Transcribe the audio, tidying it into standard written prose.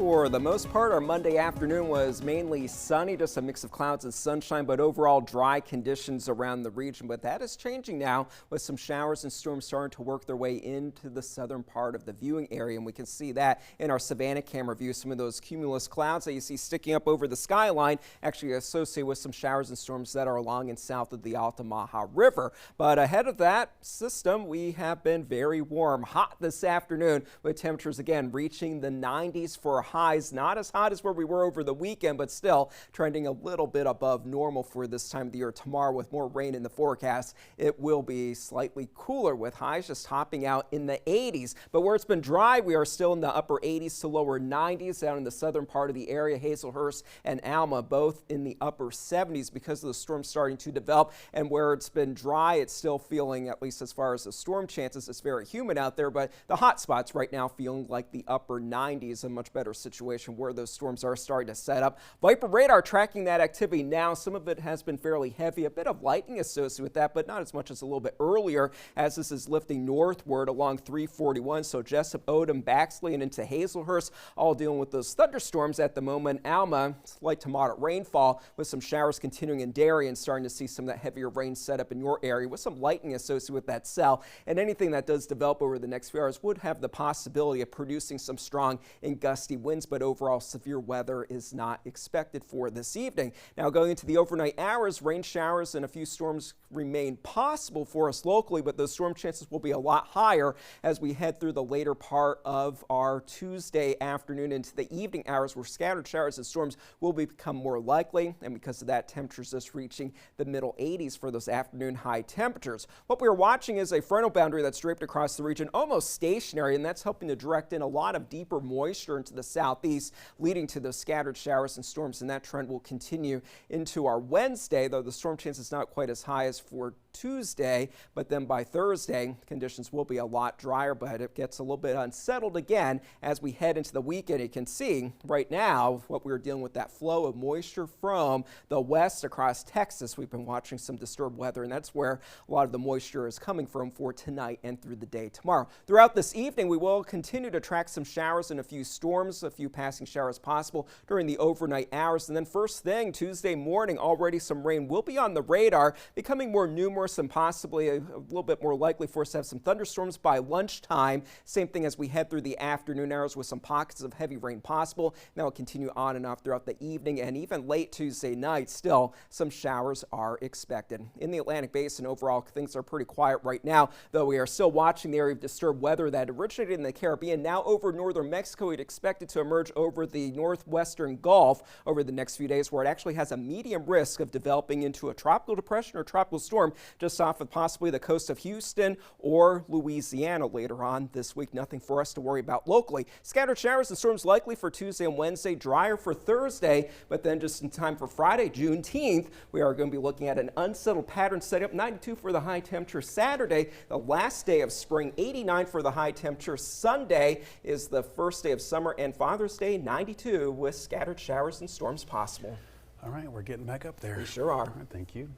For the most part, our Monday afternoon was mainly sunny, just a mix of clouds and sunshine, but overall dry conditions around the region. But that is changing now with some showers and storms starting to work their way into the southern part of the viewing area. And we can see that in our Savannah camera view. Some of those cumulus clouds that you see sticking up over the skyline actually associated with some showers and storms that are along and south of the Altamaha River. But ahead of that system, we have been very warm, hot this afternoon with temperatures again reaching the 90s for highs. Not as hot as where we were over the weekend, but still trending a little bit above normal for this time of the year. Tomorrow, with more rain in the forecast, it will be slightly cooler with highs just topping out in the 80s. But where it's been dry, we are still in the upper 80s to lower 90s down in the southern part of the area. Hazelhurst and Alma both in the upper 70s because of the storm starting to develop. And where it's been dry, it's still feeling, at least as far as the storm chances, it's very humid out there. But the hot spots right now feeling like the upper 90s, a much better situation where those storms are starting to set up. Viper radar tracking that activity now. Some of it has been fairly heavy, a bit of lightning associated with that, but not as much as a little bit earlier as this is lifting northward along 341. So Jessup, Odom, Baxley, and into Hazelhurst, all dealing with those thunderstorms at the moment. Alma, light to moderate rainfall with some showers continuing in Darien, starting to see some of that heavier rain set up in your area with some lightning associated with that cell. And anything that does develop over the next few hours would have the possibility of producing some strong and gusty winds, but overall severe weather is not expected for this evening. Now going into the overnight hours, rain showers and a few storms remain possible for us locally, but those storm chances will be a lot higher as we head through the later part of our Tuesday afternoon into the evening hours, where scattered showers and storms will become more likely. And because of that, temperatures just reaching the middle 80s for those afternoon high temperatures. What we're watching is a frontal boundary that's draped across the region, almost stationary, and that's helping to direct in a lot of deeper moisture into the southeast, leading to those scattered showers and storms. And that trend will continue into our Wednesday, though the storm chance is not quite as high as for Tuesday. But then by Thursday, conditions will be a lot drier, but it gets a little bit unsettled again as we head into the weekend. You can see right now what we're dealing with, that flow of moisture from the west across Texas. We've been watching some disturbed weather, and that's where a lot of the moisture is coming from for tonight and through the day tomorrow. Throughout this evening, we will continue to track some showers and a few storms, a few passing showers possible during the overnight hours. And then first thing Tuesday morning, already some rain will be on the radar, becoming more numerous and possibly a little bit more likely for us to have some thunderstorms by lunchtime. Same thing as we head through the afternoon hours with some pockets of heavy rain possible. That will continue on and off throughout the evening and even late Tuesday night. Still, some showers are expected. In the Atlantic Basin, overall, things are pretty quiet right now, though we are still watching the area of disturbed weather that originated in the Caribbean, now over northern Mexico. We'd expect it to emerge over the northwestern Gulf over the next few days, where it actually has a medium risk of developing into a tropical depression or tropical storm just off of possibly the coast of Houston or Louisiana later on this week. Nothing for us to worry about locally. Scattered showers and storms likely for Tuesday and Wednesday, drier for Thursday, but then just in time for Friday, Juneteenth, we are going to be looking at an unsettled pattern setting up. 92 for the high temperature Saturday, the last day of spring. 89 for the high temperature. Sunday is the first day of summer, and Father's Day 92 with scattered showers and storms possible. All right, we're getting back up there. We sure are. All right, thank you.